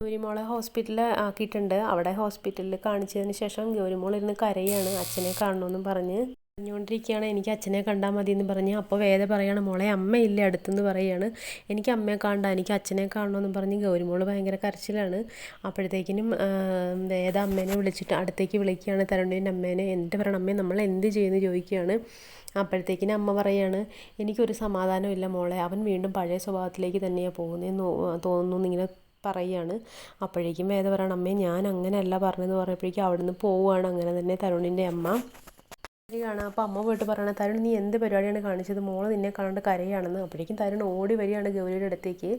ഗൗരിമോളെ ഹോസ്പിറ്റലിൽ ആക്കിയിട്ടുണ്ട്. അവിടെ ഹോസ്പിറ്റലിൽ കാണിച്ചതിന് ശേഷം ഗൗരിമോൾ ഇരുന്ന് കരയാണ്, അച്ഛനെ കാണണമെന്നും പറഞ്ഞ് പറഞ്ഞുകൊണ്ടിരിക്കുകയാണ്. എനിക്ക് അച്ഛനെ കണ്ടാൽ മതി എന്ന് പറഞ്ഞ്. അപ്പോൾ വേദ പറയാണ്, മോളെ അമ്മയില്ല അടുത്തെന്ന് പറയുകയാണ്. എനിക്ക് അമ്മയെ കാണണ്ട, എനിക്ക് അച്ഛനെ കാണണമെന്നും പറഞ്ഞ് ഗൗരിമോൾ ഭയങ്കര കരച്ചിലാണ്. അപ്പോഴത്തേക്കിനും വേദ അമ്മേനെ വിളിച്ചിട്ട് അടുത്തേക്ക് വിളിക്കുകയാണ്, തരുണിൻ്റെ അമ്മേനെ. എന്നിട്ട് പറയണം, അമ്മേ നമ്മൾ എന്ത് ചെയ്യുമെന്ന് ചോദിക്കുകയാണ്. അപ്പോഴത്തേക്കിനും അമ്മ പറയാണ്, എനിക്കൊരു സമാധാനമില്ല മോളെ, അവൻ വീണ്ടും പഴയ സ്വഭാവത്തിലേക്ക് തന്നെയാണ് പോകുന്നതെന്ന് തോന്നുന്നു എന്നിങ്ങനെ പറയുകയാണ്. അപ്പോഴേക്കും വേദ പറയണം, അമ്മേ ഞാൻ അങ്ങനെയല്ല പറഞ്ഞതെന്ന് പറയുമ്പോഴേക്കും അവിടുന്ന് പോവുകയാണ്. അങ്ങനെ തന്നെ തരുണിൻ്റെ അമ്മ കാണാം. അപ്പോൾ അമ്മ പോയിട്ട് പറയണ, തരുൺ നീ എന്ത് പരിപാടിയാണ് കാണിച്ചത്, മോള് നിന്നെ കാണാണ്ട് കരയാണെന്ന്. അപ്പോഴേക്കും തരുൺ ഓടി വരികയാണ് ഗൗരിയുടെ അടുത്തേക്ക്.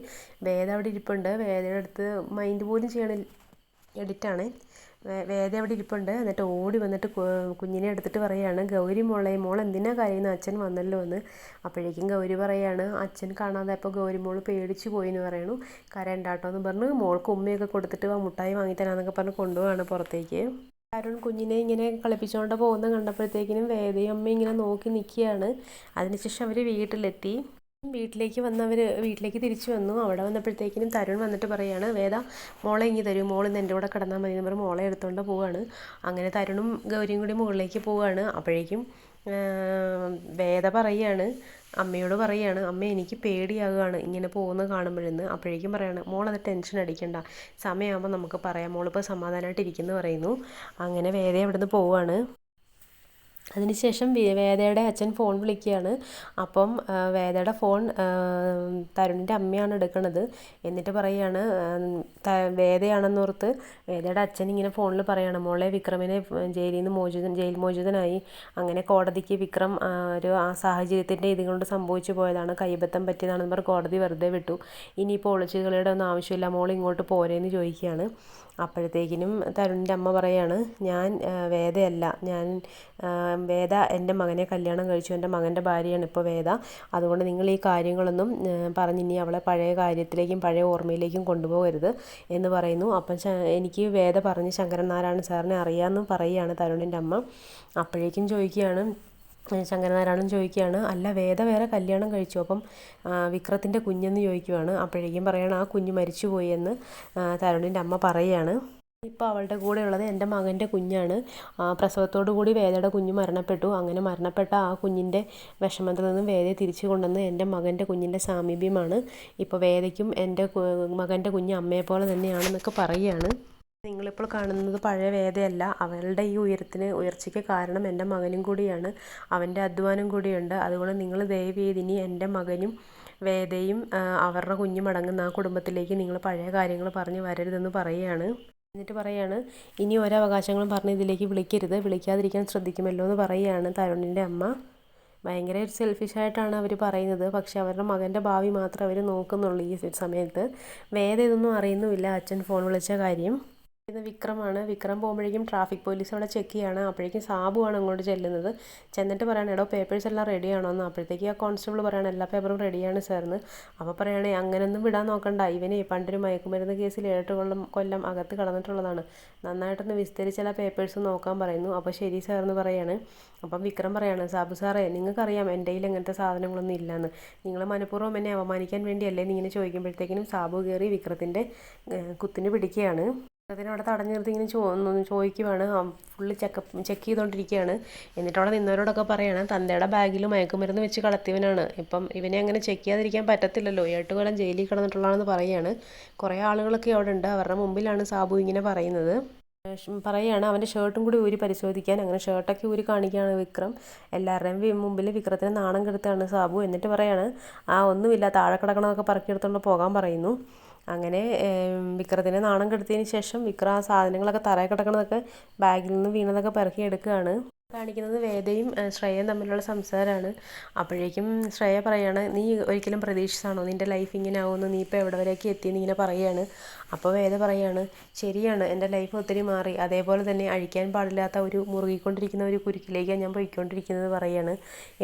വേദ അവിടെ ഇരിപ്പുണ്ട്. വേദയുടെ അടുത്ത് മൈൻഡ് പോലും ചെയ്യണ എഡിറ്റാണ്. വേദ അവിടെ ഇരിപ്പുണ്ട്. എന്നിട്ട് ഓടി വന്നിട്ട് കുഞ്ഞിനെ എടുത്തിട്ട് പറയുകയാണ്, ഗൗരി മോൾ എന്തിനാ കരയുന്നത്, അച്ഛൻ വന്നല്ലോ എന്ന്. അപ്പോഴേക്കും ഗൗരി പറയുകയാണ്, അച്ഛൻ കാണാതെ അപ്പോൾ ഗൗരി മോൾ പേടിച്ച് പോയി എന്ന് പറയണു. കരയണ്ടാട്ടോ എന്ന് പറഞ്ഞ് മോൾക്ക് ഉമ്മയൊക്കെ കൊടുത്തിട്ട് മുട്ടായി വാങ്ങിത്തരാന്നൊക്കെ പറഞ്ഞ് കൊണ്ടുപോവാണ് പുറത്തേക്ക്. അരുൺ കുഞ്ഞിനെ ഇങ്ങനെ കളിപ്പിച്ചുകൊണ്ട് പോകുന്ന കണ്ടപ്പോഴത്തേക്കിനും വേദയും അമ്മ ഇങ്ങനെ നോക്കി നിൽക്കുകയാണ്. അതിനുശേഷം അവർ വീട്ടിലെത്തി. വീട്ടിലേക്ക് തിരിച്ചു വന്നു. അവിടെ വന്നപ്പോഴത്തേക്കിനും തരുൺ വന്നിട്ട് പറയുകയാണ്, വേദ മോളെ ഇങ്ങി തരൂ, മോളിന്ന് എൻ്റെ കൂടെ കിടന്നാൽ മതി എന്ന് പറഞ്ഞ് മോളെ എടുത്തുകൊണ്ട് പോവുകയാണ്. അങ്ങനെ തരുണും ഗൗരിയും കൂടി മുകളിലേക്ക് പോവുകയാണ്. അപ്പോഴേക്കും വേദ പറയുകയാണ്, അമ്മയോട് പറയുകയാണ്, അമ്മ എനിക്ക് പേടിയാകുകയാണ് ഇങ്ങനെ പോകുന്ന കാണുമ്പോഴെന്ന്. അപ്പോഴേക്കും പറയാണ്, മോളത് ടെൻഷൻ അടിക്കണ്ട, സമയമാകുമ്പോൾ നമുക്ക് പറയാം, മോളിപ്പോൾ സമാധാനമായിട്ട് ഇരിക്കുന്നു പറയുന്നു. അങ്ങനെ വേദ അവിടെ നിന്ന് പോവുകയാണ്. അതിനുശേഷം വേദയുടെ അച്ഛൻ ഫോൺ വിളിക്കുകയാണ്. അപ്പം വേദയുടെ ഫോൺ തരുണിൻ്റെ അമ്മയാണ് എടുക്കുന്നത്. എന്നിട്ട് പറയുകയാണ്, വേദയാണെന്നോർത്ത് വേദയുടെ അച്ഛൻ ഇങ്ങനെ ഫോണിൽ പറയുകയാണ്, മോളെ വിക്രമിനെ ജയിൽ മോചിതനായി. അങ്ങനെ കോടതിക്ക് വിക്രം ഒരു ആ സാഹചര്യത്തിൻ്റെ ഇതുകൊണ്ട് സംഭവിച്ചു പോയതാണ്, കൈബദ്ധം പറ്റിയതാണെന്ന് പറഞ്ഞ് കോടതി വെറുതെ വിട്ടു. ഇനിയിപ്പോൾ ഒളിച്ചുകളിയുടെ ഒന്നും ആവശ്യമില്ല, മോൾ ഇങ്ങോട്ട് പോരേന്ന് ചോദിക്കുകയാണ്. അപ്പോഴത്തേക്കിനും തരുണിൻ്റെ അമ്മ പറയാണ്, ഞാൻ വേദയല്ല, വേദ എൻ്റെ മകനെ കല്യാണം കഴിച്ചു, എൻ്റെ മകൻ്റെ ഭാര്യയാണ് ഇപ്പോൾ വേദ. അതുകൊണ്ട് നിങ്ങൾ ഈ കാര്യങ്ങളൊന്നും പറഞ്ഞിനി അവളെ പഴയ കാര്യത്തിലേക്കും പഴയ ഓർമ്മയിലേക്കും കൊണ്ടുപോകരുത് എന്ന് പറയുന്നു. അപ്പം എനിക്ക് വേദ പറഞ്ഞ് ശങ്കരൻ നാരായണൻ സാറിനെ അറിയാമെന്ന് പറയുകയാണ് തരുണിൻ്റെ അമ്മ. അപ്പോഴേക്കും ശങ്കരനാരായണൻ ചോദിക്കുകയാണ്, അല്ല വേദ വേറെ കല്യാണം കഴിച്ചു, അപ്പം വിക്രത്തിൻ്റെ കുഞ്ഞെന്ന് ചോദിക്കുവാണ്. അപ്പോഴേക്കും പറയണം, ആ കുഞ്ഞ് മരിച്ചുപോയി എന്ന് തരുണിൻ്റെ അമ്മ പറയുകയാണ്. ഇപ്പോൾ അവളുടെ കൂടെ ഉള്ളത് എൻ്റെ മകൻ്റെ കുഞ്ഞാണ്. പ്രസവത്തോടു കൂടി വേദയുടെ കുഞ്ഞ് മരണപ്പെട്ടു. അങ്ങനെ മരണപ്പെട്ട ആ കുഞ്ഞിൻ്റെ വിഷമത്തിൽ നിന്നും വേദയെ തിരിച്ചു കൊണ്ടുവന്ന് എൻ്റെ മകൻ്റെ കുഞ്ഞിൻ്റെ സാമീപ്യമാണ്. ഇപ്പോൾ വേദയ്ക്കും എൻ്റെ മകൻ്റെ കുഞ്ഞ് അമ്മയെപ്പോലെ തന്നെയാണെന്നൊക്കെ പറയുകയാണ്. നിങ്ങളിപ്പോൾ കാണുന്നത് പഴയ വേദയല്ല, അവളുടെ ഈ ഉയർച്ചയ്ക്ക് കാരണം എൻ്റെ മകനും കൂടിയാണ്, അവൻ്റെ അധ്വാനം കൂടിയുണ്ട്. അതുകൊണ്ട് നിങ്ങൾ ദയവ് ചെയ്ത് ഇനി എൻ്റെ മകനും വേദയും അവരുടെ കുഞ്ഞും അടങ്ങുന്ന ആ കുടുംബത്തിലേക്ക് നിങ്ങൾ പഴയ കാര്യങ്ങൾ പറഞ്ഞ് വരരുതെന്ന് പറയുകയാണ്. എന്നിട്ട് പറയാണ്, ഇനി ഒരവകാശങ്ങളും പറഞ്ഞ് ഇതിലേക്ക് വിളിക്കരുത്, വിളിക്കാതിരിക്കാൻ ശ്രദ്ധിക്കുമല്ലോ എന്ന് പറയുകയാണ് തരുണിൻ്റെ അമ്മ. ഭയങ്കര സെൽഫിഷായിട്ടാണ് അവർ പറയുന്നത്. പക്ഷെ അവരുടെ മകൻ്റെ ഭാവി മാത്രമേ അവർ നോക്കുന്നുള്ളൂ ഈ സമയത്ത്. വേദ ഇതൊന്നും അറിയുന്നുമില്ല, അച്ഛൻ ഫോൺ വിളിച്ച കാര്യം. ഇത് വിക്രമാണ്. വിക്രം പോകുമ്പോഴേക്കും ട്രാഫിക് പോലീസ് അവിടെ ചെക്ക് ചെയ്യാണ്. അപ്പോഴേക്കും സാബുവാണ് അങ്ങോട്ട് ചെല്ലുന്നത്. ചെന്നിട്ട് പറയണം, എടോ പേപ്പേഴ്സ് എല്ലാം റെഡിയാണോ എന്ന്. അപ്പോഴത്തേക്ക് ആ കോൺസ്റ്റബിൾ പറയണം, എല്ലാ പേപ്പറും റെഡിയാണ് സാറിന്. അപ്പോൾ പറയണേ, അങ്ങനെയൊന്നും വിടാൻ നോക്കണ്ട, ഇവന് പണ്ടൊരു മയക്കുമരുന്ന് കേസിൽ 7 കൊല്ലം അകത്ത് കടന്നിട്ടുള്ളതാണ്, നന്നായിട്ടൊന്ന് വിസ്തരിച്ച് എല്ലാ പേപ്പേഴ്സും നോക്കാൻ പറയുന്നു. അപ്പോൾ ശരി സാറെന്ന് പറയാണ്. അപ്പം വിക്രം പറയാണ്, സാബു സാറേ നിങ്ങൾക്കറിയാം എൻ്റെ കയ്യിൽ അങ്ങനത്തെ സാധനങ്ങളൊന്നും ഇല്ലയെന്ന്, നിങ്ങൾ മനഃപൂർവ്വം എന്നെ അപമാനിക്കാൻ വേണ്ടിയല്ലേ എന്നിങ്ങനെ ചോദിക്കുമ്പോഴത്തേക്കിനും സാബു കയറി വിക്രത്തിൻ്റെ കുത്തിന് പിടിക്കുകയാണ്. അതിനവിടെ തടഞ്ഞു നിർത്തി ഇങ്ങനെ ചോദിക്കുവാണ്. ഫുള്ള് ചെക്ക് ചെയ്തുകൊണ്ടിരിക്കുകയാണ്. എന്നിട്ട് അവിടെ നിന്നവരോടൊക്കെ പറയാണ്, തന്തയുടെ ബാഗിൽ മയക്കുമരുന്ന് വെച്ച് കളത്തിയവനാണ്, ഇപ്പം ഇവനെ അങ്ങനെ ചെക്ക് ചെയ്യാതിരിക്കാൻ പറ്റത്തില്ലല്ലോ, 8 കൊല്ലം ജയിലിൽ കിടന്നിട്ടുള്ളതാണെന്ന് പറയുകയാണ്. കുറേ ആളുകളൊക്കെ അവിടെ ഉണ്ട്. അവരുടെ മുമ്പിലാണ് സാബു ഇങ്ങനെ പറയുന്നത്. പറയുകയാണ്, അവൻ്റെ ഷർട്ടും കൂടി ഊരി പരിശോധിക്കാൻ. അങ്ങനെ ഷർട്ടൊക്കെ ഊരി കാണിക്കുകയാണ് വിക്രം. എല്ലാവരുടെയും മുമ്പിൽ വിക്രത്തിന് നാണം കെടുത്താണ് സാബു. എന്നിട്ട് പറയാണ്, ഒന്നുമില്ല, താഴെ കിടക്കണതൊക്കെ പറക്കിയെടുത്തുകൊണ്ട് പോകാൻ പറയുന്നു. അങ്ങനെ വിക്രത്തിനെ നാണം കെടുത്തിയതിന് ശേഷം വിക്രം ആ സാധനങ്ങളൊക്കെ തറയിൽ കിടക്കണതൊക്കെ ബാഗിൽ നിന്ന് വീണതൊക്കെ പെറുക്കി എടുക്കുകയാണ്. കാണിക്കുന്നത് വേദയും ശ്രേയയും തമ്മിലുള്ള സംസാരമാണ്. അപ്പോഴേക്കും ശ്രേയ പറയാണ്, നീ ഒരിക്കലും പ്രതീക്ഷിച്ചാണോ നിൻ്റെ ലൈഫ് ഇങ്ങനെ ആവുമെന്ന്, നീ ഇപ്പോൾ എവിടെ വരെയൊക്കെ എത്തിയെന്ന് ഇങ്ങനെ പറയുകയാണ്. അപ്പോൾ വേദ പറയാണ്, ശരിയാണ്, എൻ്റെ ലൈഫ് ഒത്തിരി മാറി, അതേപോലെ തന്നെ അഴിക്കാൻ പാടില്ലാത്ത ഒരു മുറുകിക്കൊണ്ടിരിക്കുന്ന ഒരു കുരുക്കിലേക്കാണ് ഞാൻ പോയിക്കൊണ്ടിരിക്കുന്നത് പറയാണ്.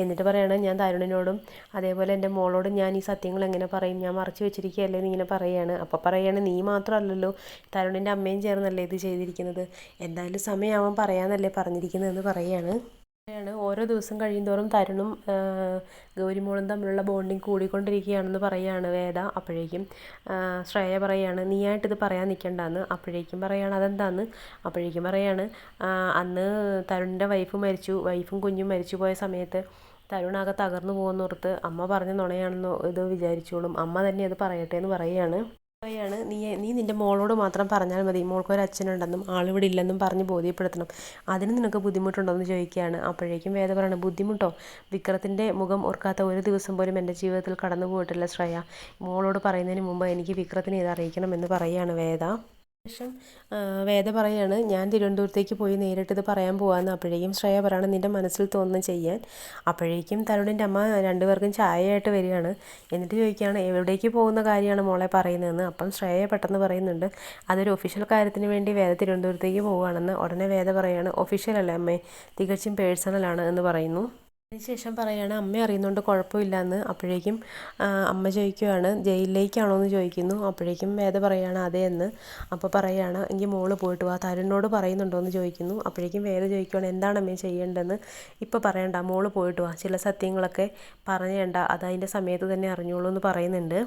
എന്നിട്ട് പറയാണ്, ഞാൻ തരുണിനോടും അതേപോലെ എൻ്റെ മോളോടും ഞാൻ ഈ സത്യങ്ങൾ എങ്ങനെ പറയും, ഞാൻ മറച്ചു വെച്ചിരിക്കുകയല്ലേ എന്നിങ്ങനെ പറയുകയാണ്. അപ്പോൾ പറയാണ്, നീ മാത്രമല്ലല്ലോ, തരുണിൻ്റെ അമ്മയും ചേർന്നല്ലേ ഇത് ചെയ്തിരിക്കുന്നത്, എന്തായാലും സമയമാവാൻ പറയാമെന്നല്ലേ പറഞ്ഞിരിക്കുന്നതെന്ന് പറയുകയാണ്. യാണ് ഓരോ ദിവസം കഴിയുന്തോറും തരുണും ഗൗരിമോളും തമ്മിലുള്ള ബോണ്ടിങ് കൂടിക്കൊണ്ടിരിക്കുകയാണെന്ന് പറയുകയാണ് വേദ. അപ്പോഴേക്കും ശ്രേയ പറയാണ് നീയായിട്ടിത് പറയാൻ നിൽക്കണ്ടെന്ന്. അപ്പോഴേക്കും പറയാണ് അതെന്താന്ന്. അപ്പോഴേക്കും പറയാണ് അന്ന് തരുണിൻ്റെ വൈഫും കുഞ്ഞും മരിച്ചു പോയ സമയത്ത് തരുണാകെ തകർന്നു പോകുന്നോർത്ത് അമ്മ പറഞ്ഞ നുണയാണെന്നോ ഇത് വിചാരിച്ചോളും, അമ്മ തന്നെ അത് പറയട്ടെ എന്ന് പറയാണ് നീ നിൻ്റെ മോളോട് മാത്രം പറഞ്ഞാൽ മതി, മോൾക്കൊരു അച്ഛനുണ്ടെന്നും ആളിവിടെ ഇല്ലെന്നും പറഞ്ഞ് ബോധ്യപ്പെടുത്തണം, അതിന് നിനക്ക് ബുദ്ധിമുട്ടുണ്ടോ എന്ന് ചോദിക്കുകയാണ്. അപ്പോഴേക്കും വേദ പറയണം ബുദ്ധിമുട്ടോ, വിക്രത്തിൻ്റെ മുഖം ഓർക്കാത്ത ഒരു ദിവസം പോലും എൻ്റെ ജീവിതത്തിൽ കടന്നു പോയിട്ടില്ല ശ്രേയ, മോളോട് പറയുന്നതിന് മുമ്പ് എനിക്ക് വിക്രത്തിനെ ഇത് അറിയിക്കണമെന്ന് പറയുകയാണ് വേദ. ശേഷം വേദ പറയാണ് ഞാൻ തിരുവനന്തപുരത്തേക്ക് പോയി നേരിട്ട് ഇത് പറയാൻ പോവാന്ന്. അപ്പോഴേക്കും ശ്രേയ പറയാണ് നിൻ്റെ മനസ്സിൽ തോന്നുന്നത് ചെയ്യാൻ. അപ്പോഴേക്കും തരുണിൻ്റെ അമ്മ രണ്ടുപേർക്കും ചായയായിട്ട് വരികയാണ്. എന്നിട്ട് ചോദിക്കുകയാണ് എവിടേക്ക് പോകുന്ന കാര്യമാണ് മോളെ പറയുന്നതെന്ന്. അപ്പം ശ്രേയ പെട്ടെന്ന് പറയുന്നുണ്ട് അതൊരു ഒഫീഷ്യൽ കാര്യത്തിന് വേണ്ടി വേദ തിരുവനന്തപുരത്തേക്ക് പോവുകയാണെന്ന്. ഉടനെ വേദ പറയാണ് ഒഫീഷ്യൽ അല്ലേ അമ്മേ, തികച്ചും പേഴ്സണലാണ് എന്ന് പറയുന്നു. അതിനുശേഷം പറയുകയാണ് അമ്മ അറിയുന്നുണ്ട് കുഴപ്പമില്ലയെന്ന്. അപ്പോഴേക്കും അമ്മ ചോദിക്കുകയാണ് ജയിലിലേക്കാണോ എന്ന് ചോദിക്കുന്നു. അപ്പോഴേക്കും വേദ പറയുകയാണ് അതെ എന്ന്. അപ്പോൾ പറയുകയാണ് എങ്കിൽ മോള് പോയിട്ട് വാ, തരുണിനോട് പറയുന്നുണ്ടോ എന്ന് ചോദിക്കുന്നു. അപ്പോഴേക്കും വേദ ചോദിക്കുകയാണ് എന്താണ് അമ്മേ ചെയ്യേണ്ടതെന്ന്. ഇപ്പോൾ പറയണ്ട, മോള് പോയിട്ട് വാ, ചില സത്യങ്ങളൊക്കെ പറയണ്ട, അത് അതിൻ്റെ സമയത്ത് തന്നെ അറിഞ്ഞോളൂ എന്ന് പറയുന്നുണ്ട്.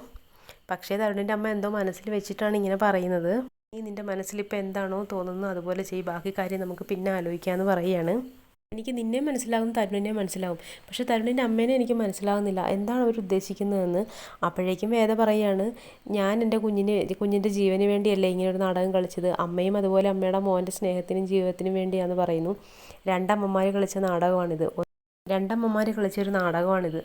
പക്ഷേ തരുണിൻ്റെ അമ്മ എന്തോ മനസ്സിൽ വെച്ചിട്ടാണ് ഇങ്ങനെ പറയുന്നത്. നീ നിൻ്റെ മനസ്സിലിപ്പോൾ എന്താണോ തോന്നുന്നത് അതുപോലെ ചെയ്യ്, ബാക്കി കാര്യം നമുക്ക് പിന്നെ ആലോചിക്കാമെന്ന് പറയുകയാണ്. എനിക്ക് നിന്നെ മനസ്സിലാകും, തരുണിനെ മനസ്സിലാവും, പക്ഷേ തരുണിൻ്റെ അമ്മേനെ എനിക്ക് മനസ്സിലാകുന്നില്ല, എന്താണ് അവർ ഉദ്ദേശിക്കുന്നതെന്ന്. അപ്പോഴേക്കും വേദ പറയുകയാണ് ഞാൻ എൻ്റെ കുഞ്ഞിൻ്റെ ജീവന് വേണ്ടിയല്ലേ ഇങ്ങനെ ഒരു നാടകം കളിച്ചത്, അമ്മയും അതുപോലെ അമ്മയുടെ മോൻ്റെ സ്നേഹത്തിനും ജീവിതത്തിനും വേണ്ടിയാണെന്ന് പറയുന്നു. രണ്ടമ്മമാർ കളിച്ച നാടകമാണിത്, രണ്ടമ്മമാർ കളിച്ചൊരു നാടകമാണിത്,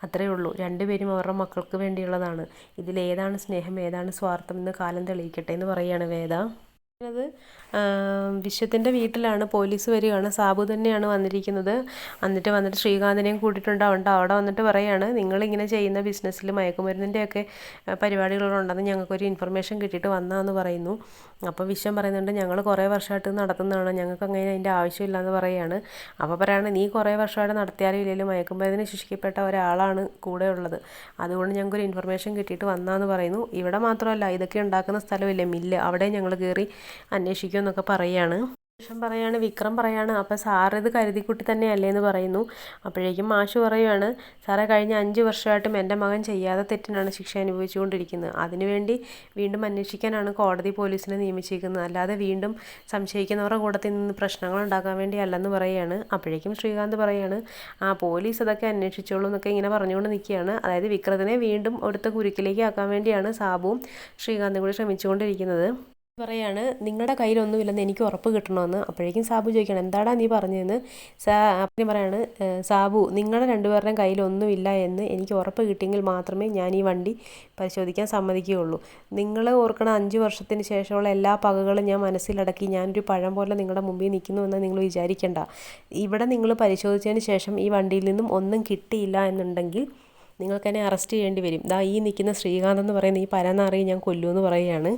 അത്രയേ ഉള്ളൂ. രണ്ടുപേരും അവരുടെ മക്കൾക്ക് വേണ്ടിയുള്ളതാണ്. ഇതിലേതാണ് സ്നേഹം ഏതാണ് സ്വാർത്ഥം എന്ന് കാലം തെളിയിക്കട്ടെ എന്ന് പറയുകയാണ് വേദ. അത് വിശ്വത്തിൻ്റെ വീട്ടിലാണ്, പോലീസ് വരികയാണ്, സാബു തന്നെയാണ് വന്നിരിക്കുന്നത്. വന്നിട്ട് ശ്രീകാന്തിനെയും കൂട്ടിയിട്ടുണ്ടാവുണ്ട്. അവിടെ വന്നിട്ട് പറയുകയാണ് നിങ്ങളിങ്ങനെ ചെയ്യുന്ന ബിസിനസ്സിൽ മയക്കുമരുന്നിൻ്റെയൊക്കെ പരിപാടികളുണ്ടെന്ന് ഞങ്ങൾക്കൊരു ഇൻഫർമേഷൻ കിട്ടിയിട്ട് വന്നതെന്ന് പറയുന്നു. അപ്പോൾ വിശ്വം പറയുന്നുണ്ട് ഞങ്ങൾ കുറേ വർഷമായിട്ട് നടത്തുന്നതാണ്, ഞങ്ങൾക്ക് അങ്ങനെ അതിൻ്റെ ആവശ്യമില്ല എന്ന് പറയുകയാണ്. അപ്പോൾ പറയുകയാണ് നീ കുറേ വർഷമായിട്ട് നടത്തിയാലും ഇല്ലെങ്കിലും മയക്കുമരുന്നിന് ശിക്ഷിക്കപ്പെട്ട ഒരാളാണ് കൂടെ ഉള്ളത്, അതുകൊണ്ട് ഞങ്ങൾക്കൊരു ഇൻഫർമേഷൻ കിട്ടിയിട്ട് വന്നതെന്ന് പറയുന്നു. ഇവിടെ മാത്രമല്ല ഇതൊക്കെ ഉണ്ടാക്കുന്ന സ്ഥലമില്ലേ മില്ല്, അവിടെ ഞങ്ങൾ കയറി അന്വേഷിക്കുമെന്നൊക്കെ പറയുകയാണ്. ശേഷം പറയാണ് വിക്രം പറയാണ് അപ്പോൾ സാർ ഇത് കരുതിക്കുട്ടി തന്നെയല്ലേ എന്ന് പറയുന്നു. അപ്പോഴേക്കും മാഷ് പറയുകയാണ് സാറേ കഴിഞ്ഞ 5 വർഷമായിട്ടും എൻ്റെ മകൻ ചെയ്യാതെ തെറ്റിനാണ് ശിക്ഷ അനുഭവിച്ചുകൊണ്ടിരിക്കുന്നത്, അതിനുവേണ്ടി വീണ്ടും അന്വേഷിക്കാനാണ് കോടതി പോലീസിനെ നിയമിച്ചിരിക്കുന്നത്, അല്ലാതെ വീണ്ടും സംശയിക്കുന്നവരുടെ കൂട്ടത്തിൽ നിന്ന് പ്രശ്നങ്ങൾ ഉണ്ടാക്കാൻ വേണ്ടിയല്ലെന്ന് പറയുകയാണ്. അപ്പോഴേക്കും ശ്രീകാന്ത് പറയാണ് പോലീസ് അതൊക്കെ അന്വേഷിച്ചോളൂ എന്നൊക്കെ ഇങ്ങനെ പറഞ്ഞുകൊണ്ട് നിൽക്കുകയാണ്. അതായത് വിക്രത്തിനെ വീണ്ടും ഒരുത്ത കുരുക്കിലേക്ക് ആക്കാൻ വേണ്ടിയാണ് സാബുവും ശ്രീകാന്തും കൂടി ശ്രമിച്ചുകൊണ്ടിരിക്കുന്നത്. പറയാണ് നിങ്ങളുടെ കയ്യിലൊന്നുമില്ലെന്ന് എനിക്ക് ഉറപ്പ് കിട്ടണമെന്ന്. അപ്പോഴേക്കും സാബു ചോദിക്കണം എന്താടാ നീ പറഞ്ഞതെന്ന്. അപ്പം പറയാണ് സാബു നിങ്ങളുടെ രണ്ടുപേരുടെയും കയ്യിലൊന്നുമില്ല എന്ന് എനിക്ക് ഉറപ്പ് കിട്ടിയെങ്കിൽ മാത്രമേ ഞാൻ ഈ വണ്ടി പരിശോധിക്കാൻ സമ്മതിക്കുകയുള്ളൂ. നിങ്ങൾ ഓർക്കണം 5 വർഷത്തിന് ശേഷമുള്ള എല്ലാ പകകളും ഞാൻ മനസ്സിലടക്കി ഞാനൊരു പഴം പോലെ നിങ്ങളുടെ മുമ്പിൽ നിൽക്കുന്നുവെന്ന് നിങ്ങൾ വിചാരിക്കേണ്ട. ഇവിടെ നിങ്ങൾ പരിശോധിച്ചതിന് ശേഷം ഈ വണ്ടിയിൽ നിന്നും ഒന്നും കിട്ടിയില്ല എന്നുണ്ടെങ്കിൽ നിങ്ങൾക്കെന്നെ അറസ്റ്റ് ചെയ്യേണ്ടി വരും. ഈ നിൽക്കുന്ന ശ്രീകാന്ത് എന്ന് പറയുന്ന ഈ പരനാറിയെ ഞാൻ കൊല്ലുമെന്ന് പറയുകയാണ്.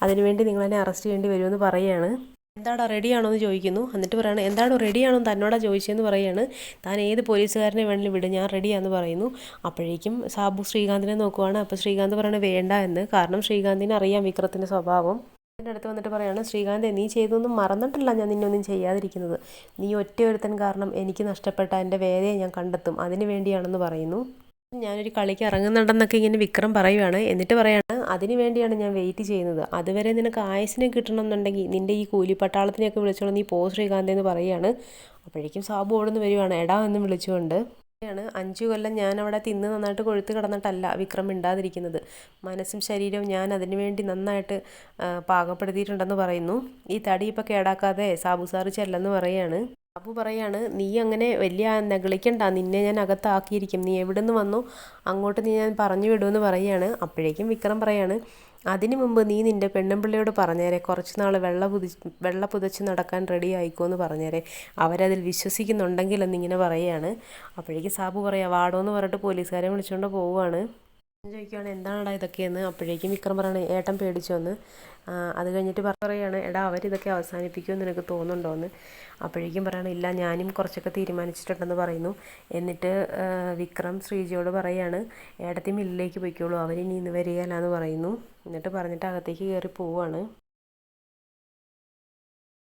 അതിനുവേണ്ടി നിങ്ങളെന്നെ അറസ്റ്റ് ചെയ്യേണ്ടി വരുമെന്ന് പറയുകയാണ്. എന്താടോ റെഡിയാണോ എന്ന് ചോദിക്കുന്നു. എന്നിട്ട് പറയുകയാണ് എന്താടോ റെഡിയാണോ തന്നോടാ ചോദിച്ചതെന്ന് പറയുകയാണ്. താൻ ഏത് പോലീസുകാരനെ വേണമെങ്കിലും വിടും, ഞാൻ റെഡിയാണെന്ന് പറയുന്നു. അപ്പോഴേക്കും സാബു ശ്രീകാന്തിനെ നോക്കുവാണ്. അപ്പോൾ ശ്രീകാന്ത് പറയണത് വേണ്ട എന്ന്, കാരണം ശ്രീകാന്തിന് അറിയാം വിക്രത്തിൻ്റെ സ്വഭാവം. എൻ്റെ അടുത്ത് വന്നിട്ട് പറയാണ് ശ്രീകാന്ത് നീ ചെയ്തൊന്നും മറന്നിട്ടില്ല ഞാൻ നിന്നൊന്നും ചെയ്യാതിരിക്കുന്നത്, നീ ഒറ്റയൊരുത്തൻ കാരണം എനിക്ക് നഷ്ടപ്പെട്ട എൻ്റെ വേദയെ ഞാൻ കണ്ടെത്തും, അതിന് വേണ്ടിയാണെന്ന് പറയുന്നു. ഞാനൊരു കളിക്ക് ഇറങ്ങുന്നുണ്ടെന്നൊക്കെ ഇങ്ങനെ വിക്രം പറയുവാണ്. എന്നിട്ട് പറയാണ് അതിന് വേണ്ടിയാണ് ഞാൻ വെയിറ്റ് ചെയ്യുന്നത്, അതുവരെ നിനക്ക് ആയുസിനെ കിട്ടണമെന്നുണ്ടെങ്കിൽ നിൻ്റെ ഈ കൂലിപ്പട്ടാളത്തിനെയൊക്കെ വിളിച്ചോളൂ, നീ പോ ശ്രീകാന്ത് എന്ന് പറയുകയാണ്. അപ്പോഴേക്കും സാബു ഓടുന്ന് വരുവാണ് എടാ എന്ന് വിളിച്ചുകൊണ്ട്. 5 കൊല്ലം ഞാൻ അവിടെ തിന്ന് നന്നായിട്ട് കൊഴുത്ത് കിടന്നിട്ടല്ല വിക്രം മിണ്ടാതിരിക്കുന്നത്, മനസ്സും ശരീരവും ഞാൻ അതിനു വേണ്ടി നന്നായിട്ട് പാകപ്പെടുത്തിയിട്ടുണ്ടെന്ന് പറയുന്നു. ഈ തടി ഇപ്പോൾ കേടാക്കാതെ സാബു സാറ് ചെല്ലെന്ന് പറയുകയാണ്. അപ്പു പറയാണ് നീ അങ്ങനെ വലിയ നെഗളിക്കണ്ട, നിന്നെ ഞാൻ അകത്താക്കിയിരിക്കും, നീ എവിടെ നിന്ന് വന്നു അങ്ങോട്ട് ഞാൻ പറഞ്ഞു വിടുമെന്ന് പറയുകയാണ്. അപ്പോഴേക്കും വിക്രം പറയാണ് അതിനു മുമ്പ് നീ നിൻ്റെ പെണ്ണുപിള്ളയോട് പറഞ്ഞേരെ കുറച്ച് നാൾ വെള്ള പുതച്ച് നടക്കാൻ റെഡി ആയിക്കോന്ന് പറഞ്ഞേരെ, അവരതിൽ വിശ്വസിക്കുന്നുണ്ടെങ്കിൽ എന്നിങ്ങനെ പറയുകയാണ്. അപ്പോഴേക്കും സാബു പറയാം വാടോ എന്ന് പറഞ്ഞിട്ട് പോലീസുകാരെ വിളിച്ചുകൊണ്ട് പോവുകയാണ്. ചോദിക്കുകയാണ് എന്താണെടാ ഇതൊക്കെയെന്ന്. അപ്പോഴേക്കും വിക്രം പറയണേ ഏട്ടൻ പേടിച്ചോന്ന്. അത് കഴിഞ്ഞിട്ട് പറയുകയാണ് എടാ അവരിതൊക്കെ അവസാനിപ്പിക്കുമെന്ന് നിനക്ക് തോന്നുന്നുണ്ടോയെന്ന്. അപ്പോഴേക്കും പറയണം ഇല്ല ഞാനും കുറച്ചൊക്കെ തീരുമാനിച്ചിട്ടുണ്ടെന്ന് പറയുന്നു. എന്നിട്ട് വിക്രം ശ്രീജയോട് പറയാണ് ഏട്ടത്തി മില്ലിലേക്ക് പോയിക്കോളൂ, അവരിനി ഇന്ന് വരികയില്ല എന്ന് പറയുന്നു. എന്നിട്ട് പറഞ്ഞിട്ട് അകത്തേക്ക് കയറി പോവുകയാണ്.